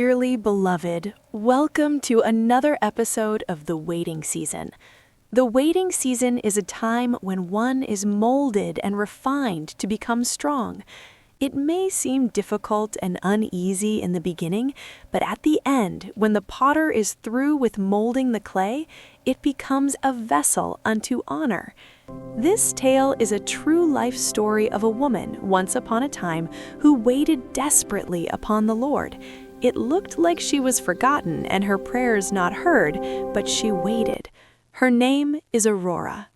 Dearly beloved, welcome to another episode of The Waiting Season. The waiting season is a time when one is molded and refined to become strong. It may seem difficult and uneasy in the beginning, but at the end, when the potter is through with molding the clay, it becomes a vessel unto honor. This tale is a true life story of a woman once upon a time who waited desperately upon the Lord. It looked like she was forgotten and her prayers not heard, but she waited. Her name is Aurora.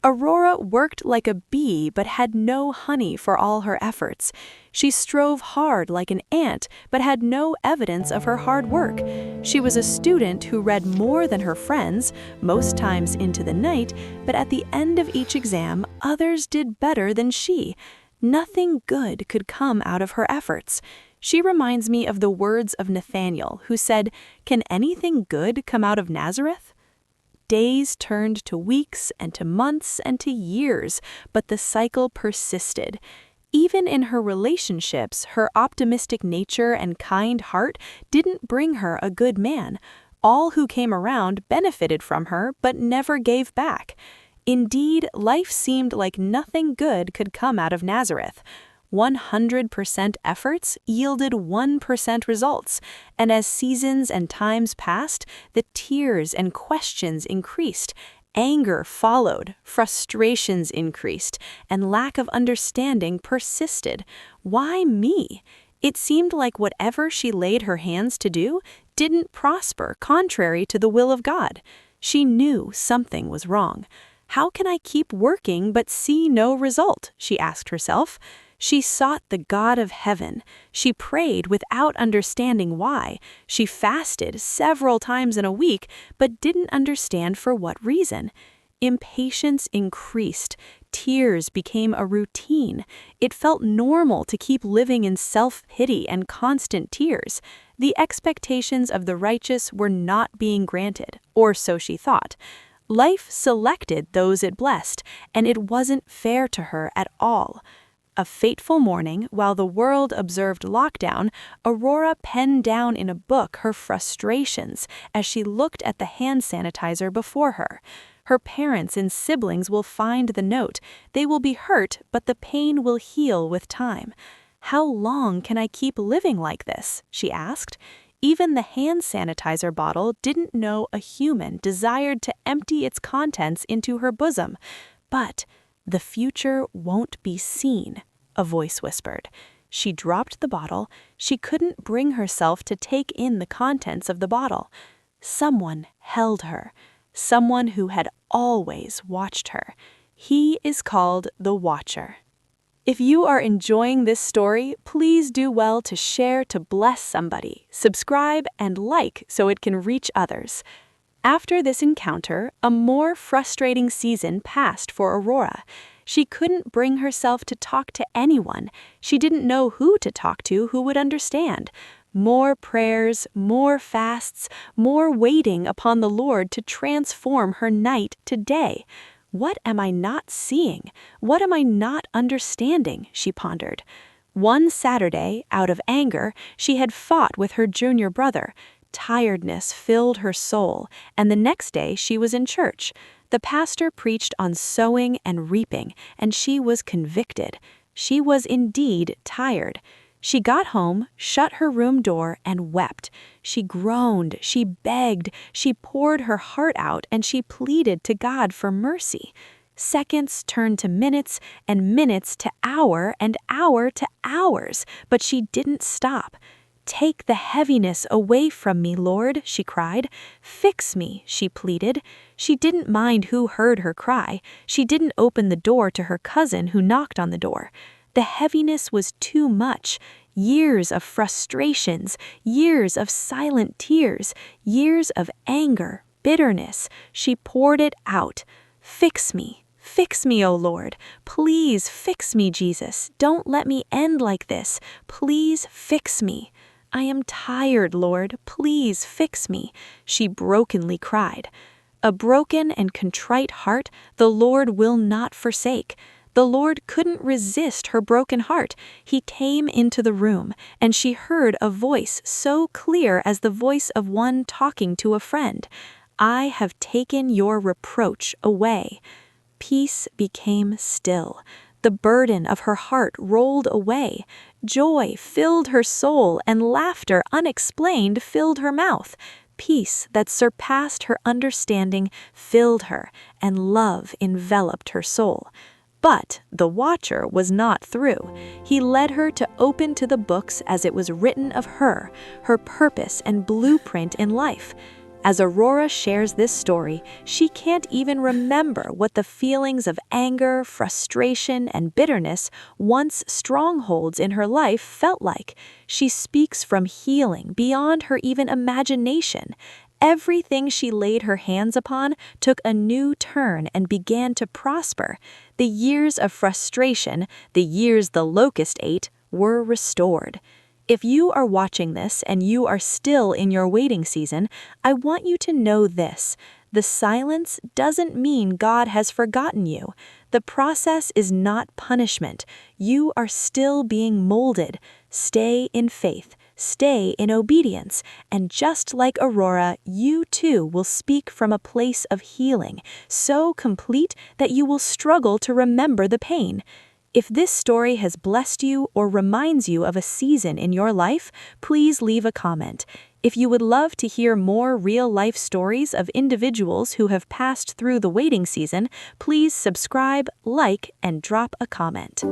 Aurora worked like a bee but had no honey for all her efforts. She strove hard like an ant but had no evidence of her hard work. She was a student who read more than her friends, most times into the night, but at the end of each exam, others did better than she. Nothing good could come out of her efforts. She reminds me of the words of Nathanael, who said, "Can anything good come out of Nazareth?" Days turned to weeks and to months and to years, but the cycle persisted. Even in her relationships, her optimistic nature and kind heart didn't bring her a good man. All who came around benefited from her, but never gave back. Indeed, life seemed like nothing good could come out of Nazareth. 100% efforts yielded 1% results, and as seasons and times passed, the tears and questions increased. Anger followed, frustrations increased, and lack of understanding persisted. Why me? It seemed like whatever she laid her hands to do didn't prosper, contrary to the will of God. She knew something was wrong. How can I keep working but see no result? She asked herself. She sought the God of heaven. She prayed without understanding why. She fasted several times in a week, but didn't understand for what reason. Impatience increased. Tears became a routine. It felt normal to keep living in self-pity and constant tears. The expectations of the righteous were not being granted, or so she thought. Life selected those it blessed, and it wasn't fair to her at all. A fateful morning, while the world observed lockdown, Aurora penned down in a book her frustrations as she looked at the hand sanitizer before her. Her parents and siblings will find the note. They will be hurt, but the pain will heal with time. "How long can I keep living like this?" she asked. Even the hand sanitizer bottle didn't know a human desired to empty its contents into her bosom. But "the future won't be seen," a voice whispered. She dropped the bottle. She couldn't bring herself to take in the contents of the bottle. Someone held her. Someone who had always watched her. He is called the Watcher. If you are enjoying this story, please do well to share to bless somebody, subscribe, and like so it can reach others. After this encounter, a more frustrating season passed for Aurora. She couldn't bring herself to talk to anyone. She didn't know who to talk to who would understand. More prayers, more fasts, more waiting upon the Lord to transform her night to day. What am I not seeing? What am I not understanding? She pondered. One Saturday, out of anger, she had fought with her junior brother. Tiredness filled her soul, and the next day she was in church. The pastor preached on sowing and reaping, and she was convicted. She was indeed tired. She got home, shut her room door, and wept. She groaned, she begged, she poured her heart out, and she pleaded to God for mercy. Seconds turned to minutes, and minutes to hour, and hour to hours, but she didn't stop. "Take the heaviness away from me, Lord," she cried. "Fix me," she pleaded. She didn't mind who heard her cry. She didn't open the door to her cousin who knocked on the door. The heaviness was too much. Years of frustrations, years of silent tears, years of anger, bitterness. She poured it out. "Fix me. Fix me, O Lord. Please fix me, Jesus. Don't let me end like this. Please fix me. I am tired, Lord. Please fix me," she brokenly cried. A broken and contrite heart the Lord will not forsake. The Lord couldn't resist her broken heart. He came into the room, and she heard a voice so clear as the voice of one talking to a friend. "I have taken your reproach away." Peace became still. The burden of her heart rolled away. Joy filled her soul, and laughter unexplained filled her mouth. Peace that surpassed her understanding filled her, and love enveloped her soul. But the watcher was not through. He led her to open to the books as it was written of her, her purpose and blueprint in life. As Aurora shares this story, she can't even remember what the feelings of anger, frustration, and bitterness, once strongholds in her life, felt like. She speaks from healing beyond her even imagination. Everything she laid her hands upon took a new turn and began to prosper. The years of frustration, the years the locust ate, were restored. If you are watching this and you are still in your waiting season, I want you to know this: the silence doesn't mean God has forgotten you. The process is not punishment. You are still being molded. Stay in faith, stay in obedience, and just like Aurora, you too will speak from a place of healing, so complete that you will struggle to remember the pain. If this story has blessed you or reminds you of a season in your life, please leave a comment. If you would love to hear more real-life stories of individuals who have passed through the waiting season, please subscribe, like, and drop a comment.